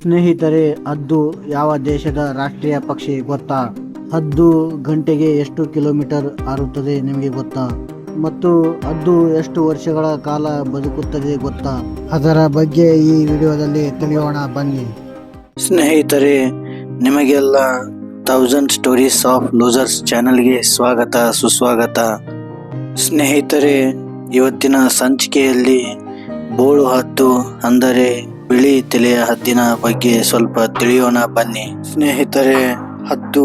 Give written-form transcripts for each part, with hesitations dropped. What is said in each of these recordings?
ಸ್ನೇಹಿತರೆ, ಹದ್ದು ಯಾವ ದೇಶದ ರಾಷ್ಟ್ರೀಯ ಪಕ್ಷಿ ಗೊತ್ತಾ? ಹದ್ದು ಗಂಟೆಗೆ ಎಷ್ಟು ಕಿಲೋಮೀಟರ್ ಹಾರುತ್ತದೆ ನಿಮಗೆ ಗೊತ್ತಾ? ಮತ್ತು ಹದ್ದು ಎಷ್ಟು ವರ್ಷಗಳ ಕಾಲ ಬದುಕುತ್ತದೆ ಗೊತ್ತಾ? ಅದರ ಬಗ್ಗೆ ಈ ವಿಡಿಯೋದಲ್ಲಿ ತಿಳಿಯೋಣ ಬನ್ನಿ. ಸ್ನೇಹಿತರೆ, ನಿಮಗೆಲ್ಲ 1000 ಸ್ಟೋರೀಸ್ ಆಫ್ ಲೂಸರ್ಸ್ ಚಾನೆಲ್ಗೆ ಸ್ವಾಗತ ಸುಸ್ವಾಗತ. ಸ್ನೇಹಿತರೆ, ಇವತ್ತಿನ ಸಂಚಿಕೆಯಲ್ಲಿ ಬೋಳು ಹದ್ದು ಅಂದರೆ ಬಿಳಿ ತಲೆಯ ಹದ್ದಿನ ಬಗ್ಗೆ ಸ್ವಲ್ಪ ತಿಳಿಯೋಣ ಬನ್ನಿ. ಸ್ನೇಹಿತರೆ, ಹದ್ದು,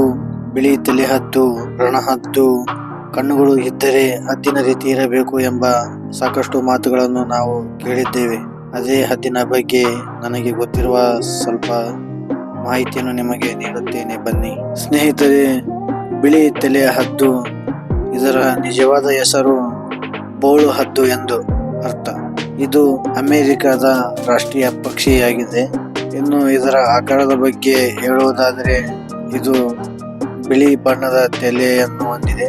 ಬಿಳಿ ತಲೆ ಹದ್ದು, ರಣಹದ್ದು, ಕಣ್ಣುಗಳು ಇದ್ದರೆ ಹದ್ದಿನ ರೀತಿ ಇರಬೇಕು ಎಂಬ ಸಾಕಷ್ಟು ಮಾತುಗಳನ್ನು ನಾವು ಕೇಳಿದ್ದೇವೆ. ಅದೇ ಹದ್ದಿನ ಬಗ್ಗೆ ನನಗೆ ಗೊತ್ತಿರುವ ಸ್ವಲ್ಪ ಮಾಹಿತಿಯನ್ನು ನಿಮಗೆ ನೀಡುತ್ತೇನೆ ಬನ್ನಿ. ಸ್ನೇಹಿತರೆ, ಬಿಳಿ ತಲೆಯ ಹದ್ದು, ಇದರ ನಿಜವಾದ ಹೆಸರು ಬೋಳು ಹದ್ದು ಎಂದು ಅರ್ಥ. ಇದು ಅಮೆರಿಕದ ರಾಷ್ಟ್ರೀಯ ಪಕ್ಷಿಯಾಗಿದೆ. ಇನ್ನು ಇದರ ಆಕಾರದ ಬಗ್ಗೆ ಹೇಳುವುದಾದರೆ, ಇದು ಬಿಳಿ ಬಣ್ಣದ ತಲೆಯನ್ನು ಹೊಂದಿದೆ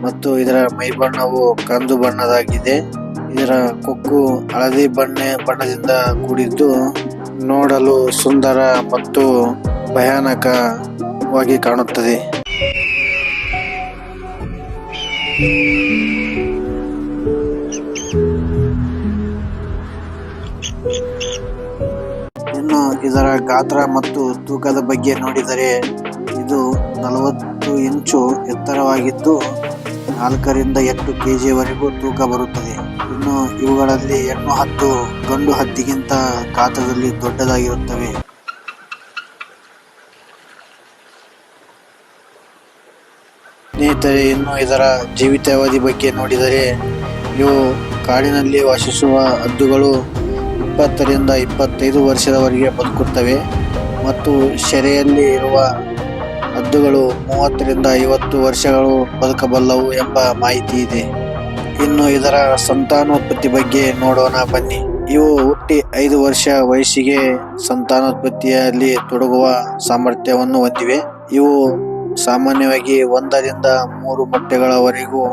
ಮತ್ತು ಇದರ ಮೈಬಣ್ಣವು ಕಂದು ಬಣ್ಣದಾಗಿದೆ. ಇದರ ಕೊಕ್ಕು ಹಳದಿ ಬಣ್ಣದಿಂದ ಕೂಡಿದ್ದು ನೋಡಲು ಸುಂದರ ಮತ್ತು ಭಯಾನಕವಾಗಿ ಕಾಣುತ್ತದೆ. ಇನ್ನು ಇದರ ಗಾತ್ರ ಮತ್ತು ತೂಕದ ಬಗ್ಗೆ ನೋಡಿದರೆ, ಇದು 40 ಇಂಚು ಎತ್ತರವಾಗಿದ್ದು 4 ರಿಂದ 8 kg ತೂಕ ಬರುತ್ತದೆ. ಇನ್ನು ಇವುಗಳಲ್ಲಿ ಹೆಣ್ಣು ಹದ್ದು ಗಂಡು ಹದ್ದಿಗಿಂತ ಗಾತ್ರದಲ್ಲಿ ದೊಡ್ಡದಾಗಿರುತ್ತವೆ. ಸ್ನೇಹಿತರೆ, ಇನ್ನು ಇದರ ಜೀವಿತಾವಧಿ ಬಗ್ಗೆ ನೋಡಿದರೆ, ಇವು ಕಾಡಿನಲ್ಲಿ ವಾಸಿಸುವ ಹದ್ದುಗಳು 20 ರಿಂದ 25 ವರ್ಷದವರೆಗೆ ಬದುಕುತ್ತವೆ ಮತ್ತು ಸೆರೆಯಲ್ಲಿ ಇರುವ ಹದ್ದುಗಳು 30 ರಿಂದ 50 ವರ್ಷಗಳು ಬದುಕಬಲ್ಲವು ಎಂಬ ಮಾಹಿತಿ ಇದೆ. ಇನ್ನು ಇದರ ಸಂತಾನೋತ್ಪತ್ತಿ ಬಗ್ಗೆ ನೋಡೋಣ ಬನ್ನಿ. ಇವು ಹುಟ್ಟಿ 5 ವರ್ಷ ವಯಸ್ಸಿಗೆ ಸಂತಾನೋತ್ಪತ್ತಿಯಲ್ಲಿ ತೊಡಗುವ ಸಾಮರ್ಥ್ಯವನ್ನು ಹೊಂದಿವೆ. ಇವು ಸಾಮಾನ್ಯವಾಗಿ 1 ರಿಂದ 3 ಮೊಟ್ಟೆಗಳವರೆಗೂ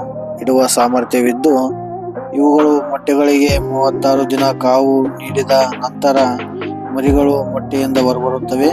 ಇಡುವ ಸಾಮರ್ಥ್ಯವಿದ್ದು, ಇವುಗಳು ಮೊಟ್ಟೆಗಳಿಗೆ 36 ದಿನ ಕಾವು ನೀಡಿದ ನಂತರ ಮರಿಗಳು ಮೊಟ್ಟೆಯಿಂದ ಹೊರಬರುತ್ತವೆ.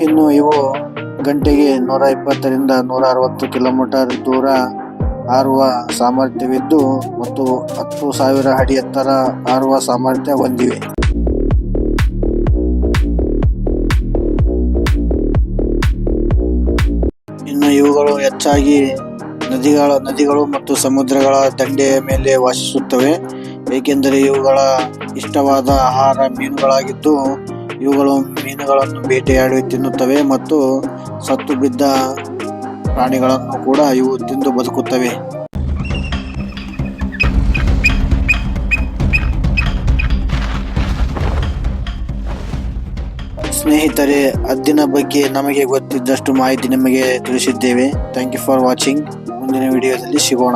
ಇನ್ನು ಇವು ಗಂಟೆಗೆ 120 ರಿಂದ 160 ಕಿಲೋಮೀಟರ್ ದೂರ ಹಾರುವ ಸಾಮರ್ಥ್ಯವಿದ್ದು ಮತ್ತು 10,000 ಅಡಿ ಎತ್ತರ ಹಾರುವ ಸಾಮರ್ಥ್ಯ ಹೊಂದಿವೆ. ಇನ್ನು ಇವುಗಳು ಹೆಚ್ಚಾಗಿ ನದಿಗಳು ಮತ್ತು ಸಮುದ್ರಗಳ ದಂಡೆಯ ಮೇಲೆ ವಾಸಿಸುತ್ತವೆ, ಏಕೆಂದರೆ ಇವುಗಳ ಇಷ್ಟವಾದ ಆಹಾರ ಮೀನುಗಳಾಗಿದ್ದು, ಇವುಗಳು ಮೀನುಗಳನ್ನು ಬೇಟೆಯಾಡಿ ತಿನ್ನುತ್ತವೆ ಮತ್ತು ಸತ್ತು ಬಿದ್ದ ಪ್ರಾಣಿಗಳನ್ನು ಕೂಡ ಇವು ತಿಂದು ಬದುಕುತ್ತವೆ. ಸ್ನೇಹಿತರೆ, ಹದ್ದಿನ ಬಗ್ಗೆ ನಮಗೆ ಗೊತ್ತಿದ್ದಷ್ಟು ಮಾಹಿತಿ ನಿಮಗೆ ತಿಳಿಸಿದ್ದೇವೆ. Thank you for watching. ಮುಂದಿನ ವಿಡಿಯೋದಲ್ಲಿ ಸಿಗೋಣ.